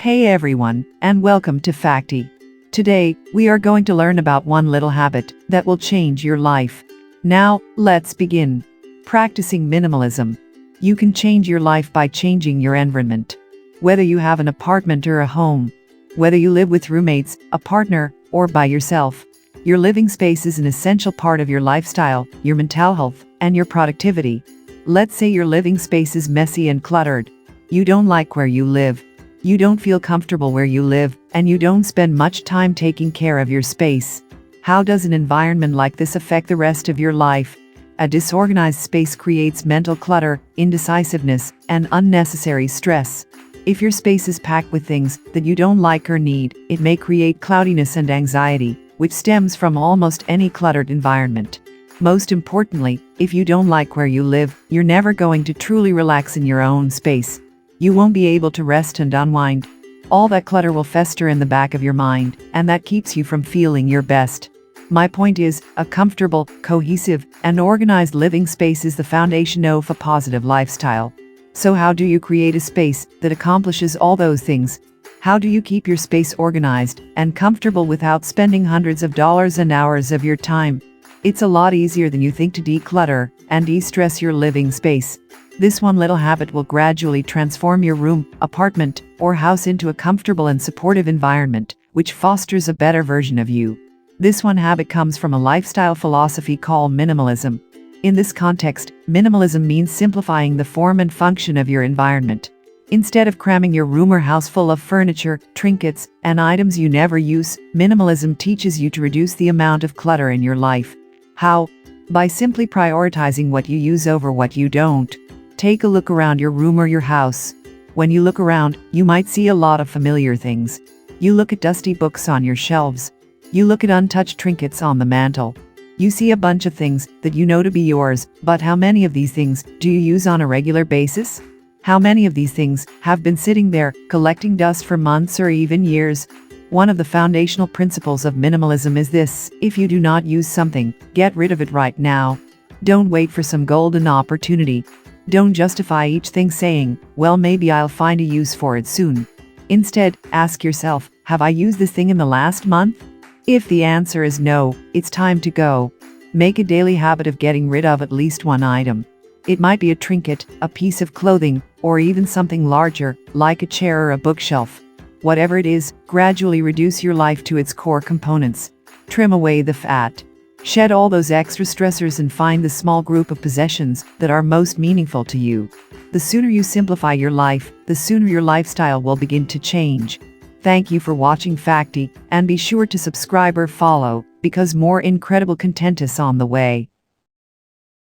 Hey everyone, and welcome to Facty. Today, we are going to learn about one little habit that will change your life. Now, let's begin. Practicing minimalism. You can change your life by changing your environment. Whether you have an apartment or a home, whether you live with roommates, a partner, or by yourself, your living space is an essential part of your lifestyle, your mental health, and your productivity. Let's say your living space is messy and cluttered. You don't like where you live. You don't feel comfortable where you live, and you don't spend much time taking care of your space. How does an environment like this affect the rest of your life? A disorganized space creates mental clutter, indecisiveness, and unnecessary stress. If your space is packed with things that you don't like or need, it may create cloudiness and anxiety, which stems from almost any cluttered environment. Most importantly, if you don't like where you live, you're never going to truly relax in your own space. You won't be able to rest and unwind. All that clutter will fester in the back of your mind, and that keeps you from feeling your best. My point is, a comfortable, cohesive, and organized living space is the foundation of a positive lifestyle. So how do you create a space that accomplishes all those things? How do you keep your space organized and comfortable without spending hundreds of dollars and hours of your time? It's a lot easier than you think to declutter and de-stress your living space. This one little habit will gradually transform your room, apartment, or house into a comfortable and supportive environment, which fosters a better version of you. This one habit comes from a lifestyle philosophy called minimalism. In this context, minimalism means simplifying the form and function of your environment. Instead of cramming your room or house full of furniture, trinkets, and items you never use, minimalism teaches you to reduce the amount of clutter in your life. How? By simply prioritizing what you use over what you don't. Take a look around your room or your house. When you look around, you might see a lot of familiar things. You look at dusty books on your shelves. You look at untouched trinkets on the mantle. You see a bunch of things that you know to be yours, but how many of these things do you use on a regular basis? How many of these things have been sitting there, collecting dust for months or even years? One of the foundational principles of minimalism is this: if you do not use something, get rid of it right now. Don't wait for some golden opportunity. Don't justify each thing saying, well, maybe I'll find a use for it soon. Instead, ask yourself, have I used this thing in the last month? If the answer is no, it's time to go. Make a daily habit of getting rid of at least one item. It might be a trinket, a piece of clothing, or even something larger, like a chair or a bookshelf. Whatever it is, gradually reduce your life to its core components. Trim away the fat. Shed all those extra stressors and find the small group of possessions that are most meaningful to you. The sooner you simplify your life, the sooner your lifestyle will begin to change. Thank you for watching Facty, and be sure to subscribe or follow, because more incredible content is on the way.